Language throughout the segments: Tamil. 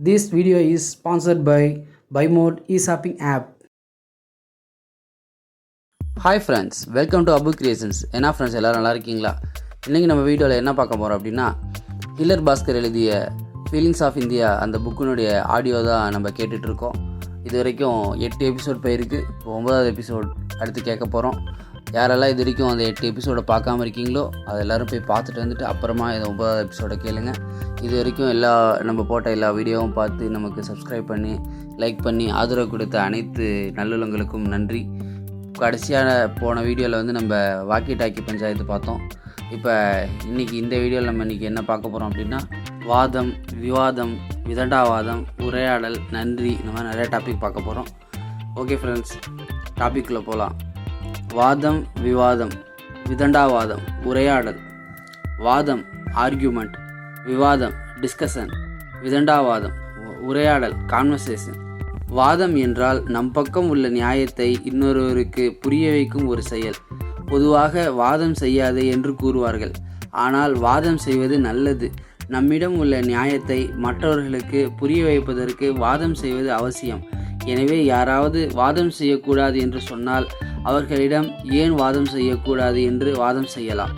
This video is sponsored by BuyMode e-shopping app. Hi friends, welcome to Abu creations. என்ன ஃப்ரெண்ட்ஸ், எல்லோரும் நல்லா இருக்கீங்களா? இன்றைக்கி நம்ம வீடியோவில் என்ன பார்க்க போகிறோம் அப்படின்னா, ஹில்லர் பாஸ்கர் எழுதிய ஃபீலிங்ஸ் ஆஃப் இந்தியா அந்த புக்கினுடைய ஆடியோ தான் நம்ம கேட்டுட்ருக்கோம். இது வரைக்கும் 8 எபிசோட் போயிருக்கு. இப்போ 9வது எபிசோட் அடுத்து கேட்க போகிறோம். யாரெல்லாம் இது வரைக்கும் அந்த 8 எபிசோடை பார்க்காம இருக்கீங்களோ அது எல்லோரும் போய் பார்த்துட்டு வந்துட்டு அப்புறமா இதை 9வது எபிசோடை கேளுங்க. இது வரைக்கும் நம்ம போட்ட எல்லா வீடியோவும் பார்த்து நமக்கு சப்ஸ்கிரைப் பண்ணி லைக் பண்ணி ஆதரவு கொடுத்த அனைத்து நல்லுள்ளங்களுக்கும் நன்றி. கடைசியான போன வீடியோவில் நம்ம வாக்கி டாக்கி பஞ்சாயத்து பார்த்தோம். இப்போ இன்றைக்கி இந்த வீடியோவில் நம்ம இன்றைக்கி என்ன பார்க்க போகிறோம் அப்படின்னா, வாதம், விவாதம், விதண்டாவாதம், உரையாடல், நன்றி, இந்த மாதிரி நிறைய டாபிக் பார்க்க போகிறோம். ஓகே ஃப்ரெண்ட்ஸ், டாப்பிக்கில் போகலாம். வாதம், விவாதம், விதண்டாவாதம், உரையாடல். வாதம் ஆர்கியூமெண்ட், விவாதம் டிஸ்கஷன், விதண்டாவாதம் உரையாடல் கான்வர்சேஷன். வாதம் என்றால் நம் பக்கம் உள்ள நியாயத்தை இன்னொருவருக்கு புரிய வைக்கும் ஒரு செயல். பொதுவாக வாதம் செய்யாதே என்று கூறுவார்கள். ஆனால் வாதம் செய்வது நல்லது. நம்மிடம் உள்ள நியாயத்தை மற்றவர்களுக்கு புரிய வைப்பதற்கு வாதம் செய்வது அவசியம். எனவே யாராவது வாதம் செய்யக்கூடாது என்று சொன்னால் அவர்களிடம் ஏன் வாதம் செய்யக்கூடாது என்று வாதம் செய்யலாம்.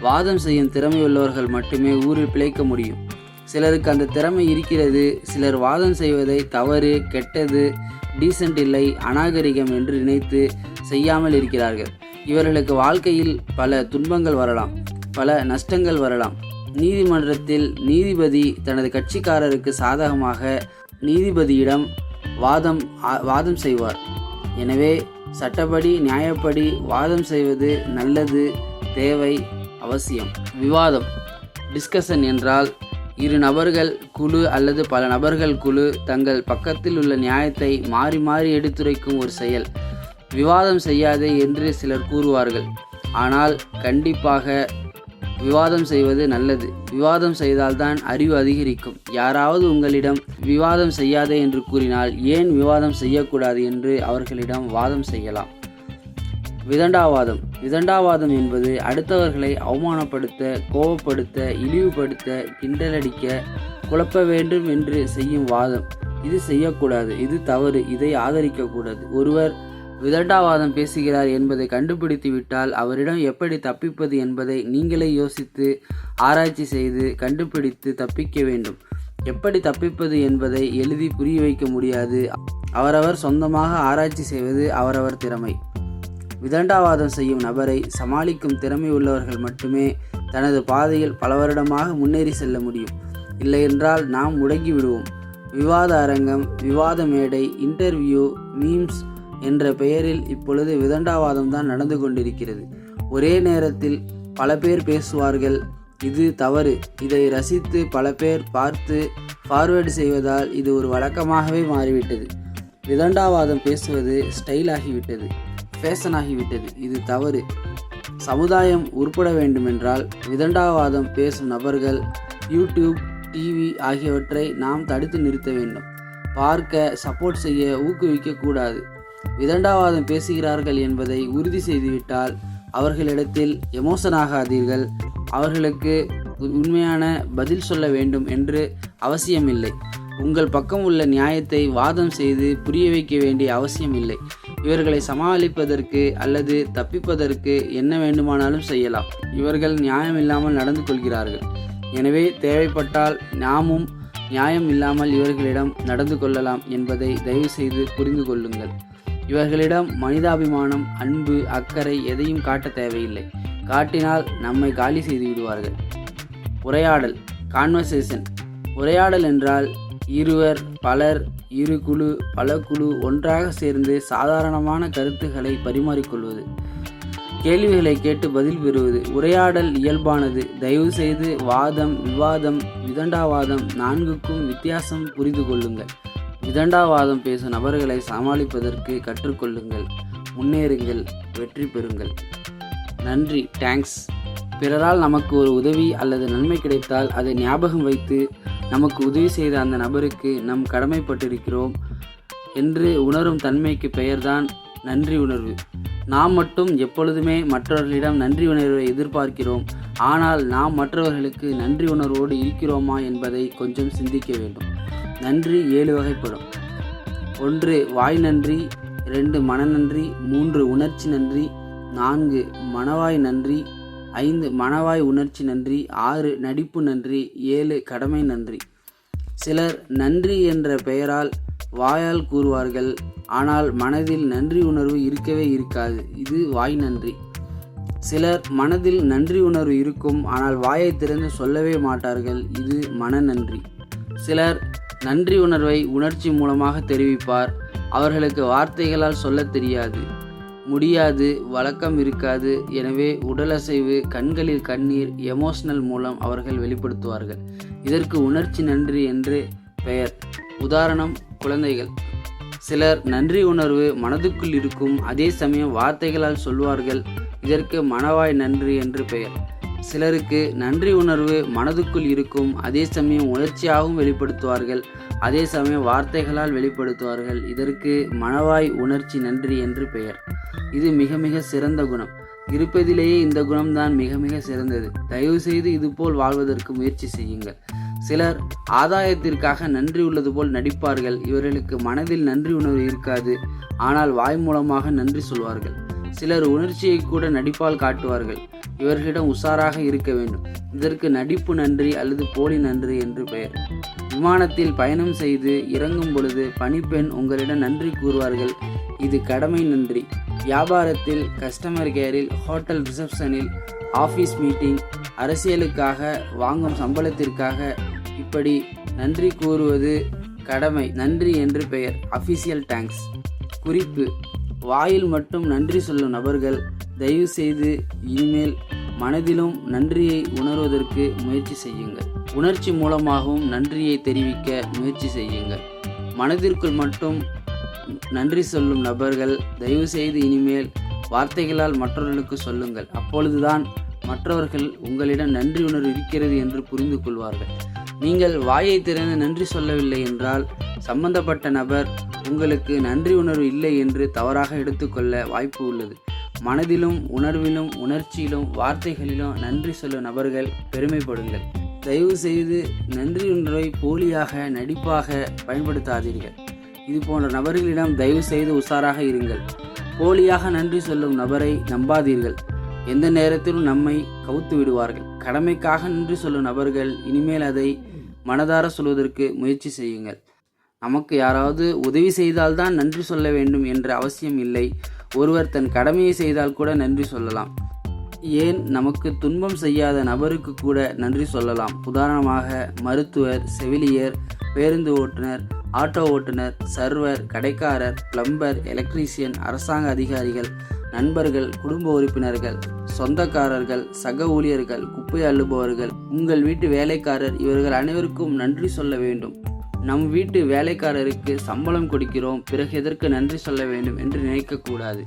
வாதம் செய்யும் திறமை உள்ளவர்கள் மட்டுமே ஊரில் பிழைக்க முடியும். சிலருக்கு அந்த திறமை இருக்கிறது. சிலர் வாதம் செய்வதை தவறு, கெட்டது, டீசென்ட் இல்லை, அநாகரிகம் என்று நினைத்து செய்யாமல் இருக்கிறார்கள். இவர்களுக்கு வாழ்க்கையில் பல துன்பங்கள் வரலாம், பல நஷ்டங்கள் வரலாம். நீதிமன்றத்தில் நீதிபதி தனது கட்சிக்காரருக்கு சாதகமாக நீதிபதியிடம் வாதம் செய்வார். எனவே சட்டப்படி நியாயப்படி வாதம் செய்வது நல்லது, தேவை, அவசியம். விவாதம் டிஸ்கஷன் என்றால் இரு நபர்கள் குழு அல்லது பல நபர்கள் குழு தங்கள் பக்கத்தில் உள்ள நியாயத்தை மாறி மாறி எடுத்துரைக்கும் ஒரு செயல். விவாதம் செய்யாதே என்று சிலர் கூறுவார்கள். ஆனால் கண்டிப்பாக விவாதம் செய்வது நல்லது. விவாதம் செய்தால்தான் அறிவு அதிகரிக்கும். யாராவது உங்களிடம் விவாதம் செய்யாதே என்று கூறினால் ஏன் விவாதம் செய்யக்கூடாது என்று அவர்களிடம் வாதம் செய்யலாம். விதண்டாவாதம். விதண்டாவாதம் என்பது அடுத்தவர்களை அவமானப்படுத்த, கோபப்படுத்த, இழிவுபடுத்த, கிண்டலடிக்க, குழப்ப வேண்டும் என்று செய்யும் வாதம். இது செய்யக்கூடாது, இது தவறு, இதை ஆதரிக்கக்கூடாது. ஒருவர் விதண்டாவாதம் பேசுகிறார் என்பதை கண்டுபிடித்து விட்டால் அவரிடம் எப்படி தப்பிப்பது என்பதை நீங்களே யோசித்து ஆராய்ச்சி செய்து கண்டுபிடித்து தப்பிக்க வேண்டும். எப்படி தப்பிப்பது என்பதை எழுதி புரிய வைக்க முடியாது. அவரவர் சொந்தமாக ஆராய்ச்சி செய்வது அவரவர் திறமை. விதண்டாவாதம் செய்யும் நபரை சமாளிக்கும் திறமை உள்ளவர்கள் மட்டுமே தனது பாதையில் பல வருடமாக முன்னேறி செல்ல முடியும். இல்லையென்றால் நாம் முடங்கி விடுவோம். விவாத அரங்கம், விவாத மேடை, இன்டர்வியூ, மீம்ஸ் என்ற பெயரில் இப்பொழுது விதண்டாவாதம் தான் நடந்து கொண்டிருக்கிறது. ஒரே நேரத்தில் பல பேர் பேசுவார்கள். இது தவறு. இதை ரசித்து பல பேர் பார்த்து ஃபார்வேர்டு செய்வதால் இது ஒரு வழக்கமாகவே மாறிவிட்டது. விதண்டாவாதம் பேசுவது ஸ்டைல் ஆகிவிட்டது, ஃபேஷன் ஆகிவிட்டது. இது தவறு. சமுதாயம் உருப்பட வேண்டுமென்றால் விதண்டாவாதம் பேசும் நபர்கள் யூடியூப், டிவி ஆகியவற்றை நாம் தடுத்து நிறுத்த வேண்டும். பார்க்க, சப்போர்ட் செய்ய ஊக்குவிக்கக்கூடாது. விதண்டாவாதம் பேசுகிறார்கள் என்பதை உறுதி செய்துவிட்டால் அவர்களிடத்தில் எமோஷன் ஆகாதீர்கள். அவர்களுக்கு உண்மையான பதில் சொல்ல வேண்டும் என்று அவசியமில்லை. உங்கள் பக்கம் உள்ள நியாயத்தை வாதம் செய்து புரிய வைக்க வேண்டிய அவசியம் இல்லை. இவர்களை சமாளிப்பதற்கு அல்லது தப்பிப்பதற்கு என்ன வேண்டுமானாலும் செய்யலாம். இவர்கள் நியாயம் இல்லாமல் நடந்து கொள்கிறார்கள். எனவே தேவைப்பட்டால் நாமும் நியாயம் இல்லாமல் இவர்களிடம் நடந்து கொள்ளலாம் என்பதை தயவு செய்து புரிந்து கொள்ளுங்கள். இவர்களிடம் மனிதாபிமானம், அன்பு, அக்கறை எதையும் காட்ட தேவையில்லை. காட்டினால் நம்மை காலி செய்து விடுவார்கள். உரையாடல் கான்வர்சேஷன். உரையாடல் என்றால் இருவர், பலர், இரு குழு, பல குழு ஒன்றாக சேர்ந்து சாதாரணமான கருத்துக்களை பரிமாறிக்கொள்வது, கேள்விகளை கேட்டு பதில் பெறுவது. உரையாடல் இயல்பானது. தயவு செய்து வாதம், விவாதம், விதண்டாவாதம் 4க்கும் வித்தியாசம் புரிந்து கொள்ளுங்கள். விதண்டாவாதம் பேசும் நபர்களை சமாளிப்பதற்கு கற்றுக்கொள்ளுங்கள். முன்னேறுங்கள், வெற்றி பெறுங்கள். நன்றி, தேங்க்ஸ். பிறரால் நமக்கு ஒரு உதவி அல்லது நன்மை கிடைத்தால் அதை ஞாபகம் வைத்து நமக்கு உதவி செய்த அந்த நபருக்கு நம் கடமைப்பட்டிருக்கிறோம் என்று உணரும் தன்மைக்கு பெயர்தான் நன்றி உணர்வு. நாம் மட்டும் எப்பொழுதுமே மற்றவர்களிடம் நன்றி உணர்வை எதிர்பார்க்கிறோம். ஆனால் நாம் மற்றவர்களுக்கு நன்றி உணர்வோடு இருக்கிறோமா என்பதை கொஞ்சம் சிந்திக்க வேண்டும். நன்றி 7 வகைப்படும். 1 வாய் நன்றி, 2 மனநன்றி, 3 உணர்ச்சி நன்றி, 4 மனவாய் நன்றி, 5 மனவாய் உணர்ச்சி நன்றி, 6 நடிப்பு நன்றி, 7 கடமை நன்றி. சிலர் நன்றி என்ற பெயரால் வாயால் கூறுவார்கள், ஆனால் மனதில் நன்றி உணர்வு இருக்கவே இருக்காது. இது வாய் நன்றி. சிலர் மனதில் நன்றி உணர்வு இருக்கும், ஆனால் வாயை திறந்து சொல்லவே மாட்டார்கள். இது மனநன்றி. சிலர் நன்றி உணர்வை உணர்ச்சி மூலமாக தெரிவிப்பார். அவர்களுக்கு வார்த்தைகளால் சொல்ல தெரியாது, முடியாது, வழக்கம் இருக்காது. எனவே உடலசைவு, கண்களில் கண்ணீர், எமோஷனல் மூலம் அவர்கள் வெளிப்படுத்துவார்கள். இதற்கு உணர்ச்சி நன்றி என்று பெயர். உதாரணம், குழந்தைகள். சிலர் நன்றி உணர்வு மனதுக்குள் இருக்கும், அதே சமயம் வார்த்தைகளால் சொல்வார்கள். இதற்கு மனவாய் நன்றி என்று பெயர். சிலருக்கு நன்றி உணர்வு மனதுக்குள் இருக்கும், அதே சமயம் உணர்ச்சியாகவும் வெளிப்படுத்துவார்கள், அதே சமயம் வார்த்தைகளால் வெளிப்படுத்துவார்கள். இதற்கு மனவாய் உணர்ச்சி நன்றி என்று பெயர். இது மிக மிக சிறந்த குணம். இருப்பதிலேயே இந்த குணம்தான் மிக மிக சிறந்தது. தயவு செய்து இதுபோல் வாழ்வதற்கு முயற்சி செய்யுங்கள். சிலர் ஆதாயத்திற்காக நன்றி உள்ளது போல் நடிப்பார்கள். இவர்களுக்கு மனதில் நன்றி உணர்வு இருக்காது, ஆனால் வாய் மூலமாக நன்றி சொல்வார்கள். சிலர் உணர்ச்சியை கூட நடிப்பால் காட்டுவார்கள். இவர்களிடம் உஷாராக இருக்க வேண்டும். இதற்கு நடிப்பு நன்றி அல்லது போலி நன்றி என்று பெயர். விமானத்தில் பயணம் செய்து இறங்கும் பொழுது பணிப்பெண் உங்களிடம் நன்றி கூறுவார்கள். இது கடமை நன்றி. வியாபாரத்தில், கஸ்டமர் கேரில், ஹோட்டல் ரிசப்ஷனில், ஆஃபீஸ் மீட்டிங், அரசியலுக்காக, வாங்கும் சம்பளத்திற்காக, இப்படி நன்றி கூறுவது கடமை நன்றி என்று பெயர். Official thanks. குறிப்பு: வாயில் மட்டும் நன்றி சொல்லும் நபர்கள் தயவு செய்து இனிமேல் மனதிலும் நன்றியை உணர்வதற்கு முயற்சி செய்யுங்கள். உணர்ச்சி மூலமாகவும் நன்றியை தெரிவிக்க முயற்சி செய்யுங்கள். மனதிற்குள் மட்டும் நன்றி சொல்லும் நபர்கள் தயவு செய்து இனிமேல் வார்த்தைகளால் மற்றவர்களுக்கு சொல்லுங்கள். அப்பொழுதுதான் மற்றவர்கள் உங்களிடம் நன்றி உணர்வு இருக்கிறது என்று புரிந்து கொள்வார்கள். நீங்கள் வாயை திறந்து நன்றி சொல்லவில்லை என்றால் சம்பந்தப்பட்ட நபர் உங்களுக்கு நன்றி உணர்வு இல்லை என்று தவறாக எடுத்துக்கொள்ள வாய்ப்பு உள்ளது. மனதிலும், உணர்விலும், உணர்ச்சியிலும், வார்த்தைகளிலும் நன்றி சொல்லும் நபர்கள் பெருமைப்படுங்கள். தயவு செய்து நன்றி உணர்வை போலியாக, நடிப்பாக பயன்படுத்தாதீர்கள். இது போன்ற நபர்களிடம் தயவு செய்து உஷாராக இருங்கள். போலியாக நன்றி சொல்லும் நபரை நம்பாதீர்கள். எந்த நேரத்திலும் நம்மை கவுத்து விடுவார்கள். கடமைக்காக நன்றி சொல்லும் நபர்கள் இனிமேல் அதை மனதார சொல்வதற்கு முயற்சி செய்யுங்கள். நமக்கு யாராவது உதவி செய்தால்தான் நன்றி சொல்ல வேண்டும் என்ற அவசியம் இல்லை. ஒருவர் தன் கடமையை செய்தால் கூட நன்றி சொல்லலாம். ஏன், நமக்கு துன்பம் செய்யாத நபருக்கு கூட நன்றி சொல்லலாம். உதாரணமாக, மருத்துவர், செவிலியர், பேருந்து ஓட்டுநர், ஆட்டோ ஓட்டுநர், சர்வர், கடைக்காரர், பிளம்பர், எலக்ட்ரீஷியன், அரசாங்க அதிகாரிகள், நண்பர்கள், குடும்ப உறுப்பினர்கள், சொந்தக்காரர்கள், சக ஊழியர்கள், குப்பை அள்ளுபவர்கள், உங்கள் வீட்டு வேலைக்காரர், இவர்கள் அனைவருக்கும் நன்றி சொல்ல வேண்டும். நம் வீட்டு வேலைக்காரருக்கு சம்பளம் கொடுக்கிறோம், பிறகு எதற்கு நன்றி சொல்ல வேண்டும் என்று நினைக்கக்கூடாது.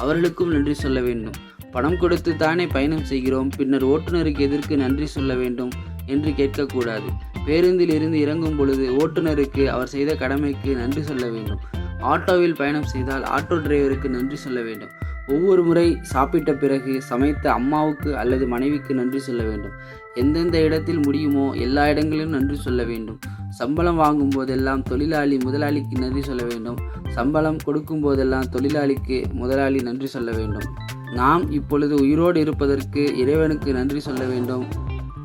அவர்களுக்கும் நன்றி சொல்ல வேண்டும். பணம் கொடுத்து தானே பயணம் செய்கிறோம், பின்னர் ஓட்டுநருக்கு எதற்கு நன்றி சொல்ல வேண்டும் என்று கேட்கக்கூடாது. பேருந்தில் இருந்து இறங்கும் பொழுது ஓட்டுநருக்கு அவர் செய்த கடமைக்கு நன்றி சொல்ல வேண்டும். ஆட்டோவில் பயணம் செய்தால் ஆட்டோ டிரைவருக்கு நன்றி சொல்ல வேண்டும். ஒவ்வொரு முறை சாப்பிட்ட பிறகு சமைத்த அம்மாவுக்கு அல்லது மனைவிக்கு நன்றி சொல்ல வேண்டும். எந்தெந்த இடத்தில் முடியுமோ எல்லா இடங்களிலும் நன்றி சொல்ல வேண்டும். சம்பளம் வாங்கும் போதெல்லாம் தொழிலாளி முதலாளிக்கு நன்றி சொல்ல வேண்டும். சம்பளம் கொடுக்கும் போதெல்லாம் தொழிலாளிக்கு முதலாளி நன்றி சொல்ல வேண்டும். நாம் இப்பொழுது உயிரோடு இருப்பதற்கு இறைவனுக்கு நன்றி சொல்ல வேண்டும்.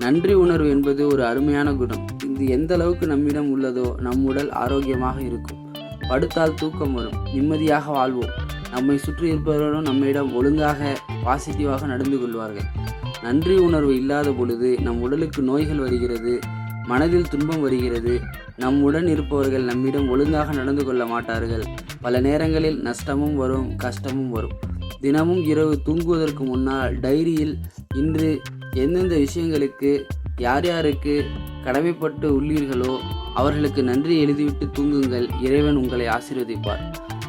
நன்றி உணர்வு என்பது ஒரு அருமையான குணம். இது எந்த அளவுக்கு நம்மிடம் உள்ளதோ நம் உடல் ஆரோக்கியமாக இருக்கும். படுத்தால் தூக்கம் வரும். நிம்மதியாக வாழ்வோம். நம்மை சுற்றி இருப்பவர்களும் நம்மிடம் ஒழுங்காக, பாசிட்டிவாக நடந்து கொள்வார்கள். நன்றி உணர்வு இல்லாத பொழுது நம் உடலுக்கு நோய்கள் வருகிறது, மனதில் துன்பம் வருகிறது. நம்முடன் இருப்பவர்கள் நம்மிடம் ஒழுங்காக நடந்து கொள்ள மாட்டார்கள். பல நேரங்களில் நஷ்டமும் வரும், கஷ்டமும் வரும். தினமும் இரவு தூங்குவதற்கு முன்னால் டைரியில் இன்று எந்தெந்த விஷயங்களுக்கு யார் யாருக்கு கடமைப்பட்டு உள்ளீர்களோ அவர்களுக்கு நன்றி எழுதிவிட்டு தூங்குங்கள். இறைவன் உங்களை ஆசீர்வதிப்பார்.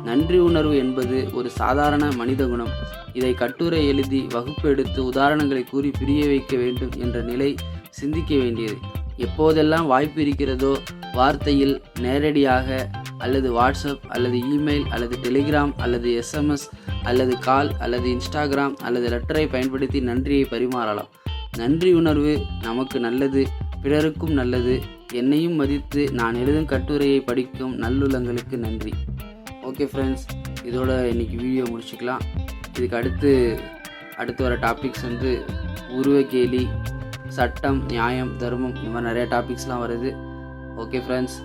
நன்றி உணர்வு என்பது ஒரு சாதாரண மனித குணம். இதை கட்டுரை எழுதி, வகுப்பு எடுத்து, உதாரணங்களை கூறி புரிய வைக்க வேண்டும் என்ற நிலை சிந்திக்க வேண்டியது. எப்போதெல்லாம் வாய்ப்பு இருக்கிறதோ வார்த்தையில் நேரடியாக அல்லது வாட்ஸ்அப் அல்லது இமெயில் அல்லது டெலிகிராம் அல்லது SMS அல்லது கால் அல்லது இன்ஸ்டாகிராம் அல்லது லெட்டரை பயன்படுத்தி நன்றியை பரிமாறலாம். நன்றி உணர்வு நமக்கு நல்லது, பிறருக்கும் நல்லது. என்னையும் மதித்து நான் எழுதும் கட்டுரையை படிக்கும் நல்லுள்ளங்களுக்கு நன்றி. ஓகே ஃப்ரெண்ட்ஸ், இதோட இன்றைக்கி வீடியோ முடிச்சுக்கலாம். இதுக்கு அடுத்து வர டாபிக்ஸ் வந்து உருவகேலி, சட்டம், நியாயம், தர்மம், இந்த மாதிரி நிறையா டாபிக்ஸ்லாம் வருது. ஓகே ஃப்ரெண்ட்ஸ்,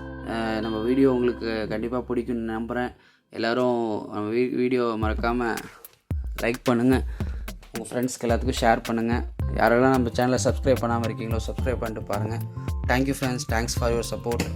நம்ம வீடியோ உங்களுக்கு கண்டிப்பாக பிடிக்கும்னு நம்புகிறேன். எல்லோரும் நம்ம வீடியோ மறக்காமல் லைக் பண்ணுங்கள், உங்கள் ஃப்ரெண்ட்ஸ்க்கு எல்லாத்துக்கும் ஷேர் பண்ணுங்கள். யாரெல்லாம் நம்ம சேனலை சப்ஸ்கிரைப் பண்ணாமல் இருக்கீங்களோ சப்ஸ்கிரைப் பண்ணிட்டு பாருங்கள். Thank you friends, thanks for your support.